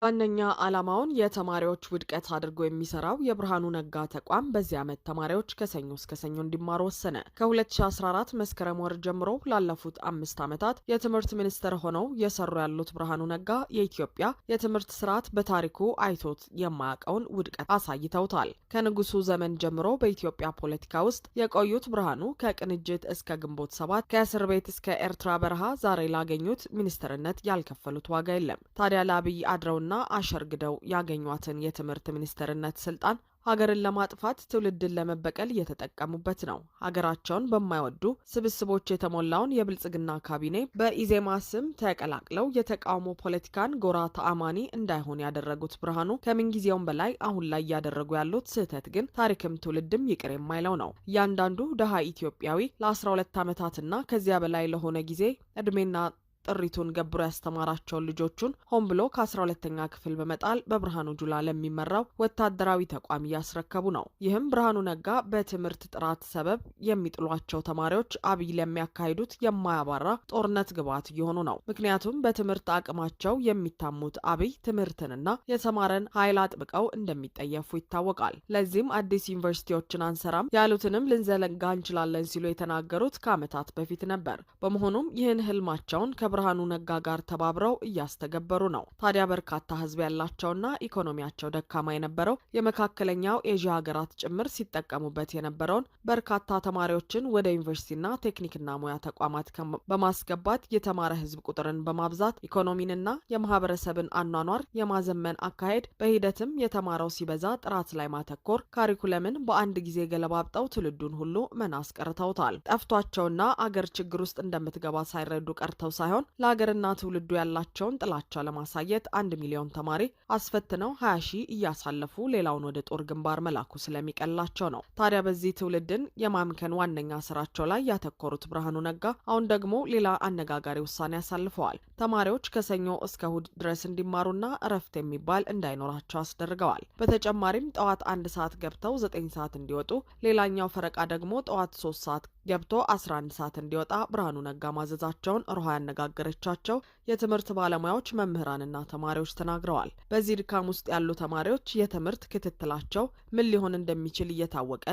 ዋነኛ ዓላማውን የተማሪዎች ውድቀት አድርጎ የሚሰራው የብርሃኑ ነጋ ተቋም በዚህ ዓመት ተማሪዎች ከሰኞ እስከ ሰኞ እንዲማሩ ወሰነ። ከ2014 መስከረም ወር ጀምሮ ላለፉት 5 ዓመታት የትምህርት ሚኒስትር ሆነው የሰሩ ያሉት ብርሃኑ ነጋ የኢትዮጵያ የትምህርት ስርዓት በታሪኩ አይቶት የማያውቀውን ውድቀት አሳይተውታል። ከንጉሱ ዘመን ጀምሮ በኢትዮጵያ ፖለቲካ ውስጥ የቆዩት ብርሃኑ ከቅንጅት እስከ ግንቦት ሰባት ከእስር ቤት እስከ ኤርትራ በረሃ ዛሬ ላገኙት ሚኒስትርነት ያልከፈሉት ዋጋ የለም። ታዲያ ለአብይ አድረውና አሸርግደው ያገኟትን የትምህርት ሚኒስትርነት ስልጣን ሀገርን ለማጥፋት ትውልድን ለመበቀል እየተጠቀሙበት ነው። ሀገራቸውን በማይወዱ ስብስቦች የተሞላውን የብልጽግና ካቢኔ በኢዜማ ስም ተቀላቅለው የተቃውሞ ፖለቲካን ጎራ ተአማኒ እንዳይሆን ያደረጉት ብርሃኑ ከምንጊዜውም በላይ አሁን ላይ እያደረጉ ያሉት ስህተት ግን ታሪክም ትውልድም ይቅር የማይለው ነው። እያንዳንዱ ድሃ ኢትዮጵያዊ ለ12 ዓመታትና ከዚያ በላይ ለሆነ ጊዜ እድሜና ጥሪቱን ገብሮ ያስተማራቸውን ልጆቹን ሆን ብሎ ከ12ኛ ክፍል በመጣል በብርሃኑ ጁላ ለሚመራው ወታደራዊ ተቋም እያስረከቡ ነው። ይህም ብርሃኑ ነጋ በትምህርት ጥራት ሰበብ የሚጥሏቸው ተማሪዎች አብይ ለሚያካሂዱት የማያባራ ጦርነት ግብዓት እየሆኑ ነው። ምክንያቱም በትምህርት አቅማቸው የሚታሙት አብይ ትምህርትንና የተማረን ኃይል አጥብቀው እንደሚጠየፉ ይታወቃል። ለዚህም አዲስ ዩኒቨርሲቲዎችን አንሰራም ያሉትንም ልንዘለጋ እንችላለን ሲሉ የተናገሩት ከዓመታት በፊት ነበር። በመሆኑም ይህን ህልማቸውን ብርሃኑ ነጋ ጋር ተባብረው እያስተገበሩ ነው። ታዲያ በርካታ ህዝብ ያላቸውና ኢኮኖሚያቸው ደካማ የነበረው የመካከለኛው ኤዥያ ሀገራት ጭምር ሲጠቀሙበት የነበረውን በርካታ ተማሪዎችን ወደ ዩኒቨርሲቲና ቴክኒክና ሙያ ተቋማት በማስገባት የተማረ ህዝብ ቁጥርን በማብዛት ኢኮኖሚንና የማህበረሰብን አኗኗር የማዘመን አካሄድ በሂደትም የተማረው ሲበዛ ጥራት ላይ ማተኮር ካሪኩለምን በአንድ ጊዜ ገለባብጠው ትውልዱን ሁሉ መና አስቀርተውታል። ጠፍቷቸውና አገር ችግር ውስጥ እንደምትገባ ሳይረዱ ቀርተው ሳይሆን ለሀገርና ትውልዱ ያላቸውን ጥላቻ ለማሳየት 1 ሚሊዮን ተማሪ አስፈትነው 20 ሺህ እያሳለፉ ሌላውን ወደ ጦር ግንባር መላኩ ስለሚቀላቸው ነው። ታዲያ በዚህ ትውልድን የማምከን ዋነኛ ስራቸው ላይ ያተኮሩት ብርሃኑ ነጋ አሁን ደግሞ ሌላ አነጋጋሪ ውሳኔ አሳልፈዋል። ተማሪዎች ከሰኞ እስከ እሁድ ድረስ እንዲማሩና እረፍት የሚባል እንዳይኖራቸው አስደርገዋል። በተጨማሪም ጠዋት 1 ሰዓት ገብተው 9 ሰዓት እንዲወጡ፣ ሌላኛው ፈረቃ ደግሞ ጠዋት 3 ሰዓት ገብቶ 11 ሰዓት እንዲወጣ ብርሃኑ ነጋ ማዘዛቸውን ሮሃ ያነጋገረቻቸው የትምህርት ባለሙያዎች መምህራንና ተማሪዎች ተናግረዋል። በዚህ ድካም ውስጥ ያሉ ተማሪዎች የትምህርት ክትትላቸው ምን ሊሆን እንደሚችል እየታወቀ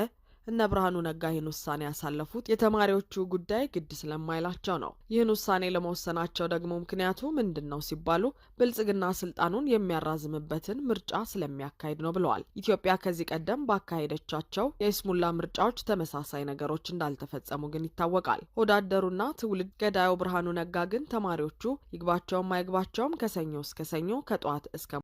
እነ ብርሃኑ ነጋ ይህን ውሳኔ ያሳለፉት የተማሪዎቹ ጉዳይ ግድ ስለማይላቸው ነው። ይህን ውሳኔ ለመወሰናቸው ደግሞ ምክንያቱ ምንድን ነው ሲባሉ ብልጽግና ስልጣኑን የሚያራዝምበትን ምርጫ ስለሚያካሂድ ነው ብለዋል። ኢትዮጵያ ከዚህ ቀደም ባካሄደቻቸው የይስሙላ ምርጫዎች ተመሳሳይ ነገሮች እንዳልተፈጸሙ ግን ይታወቃል። ወዳደሩና ትውልድ ገዳዩ ብርሃኑ ነጋ ግን ተማሪዎቹ ይግባቸውም አይግባቸውም ከሰኞ እስከ ሰኞ ከጠዋት እስከ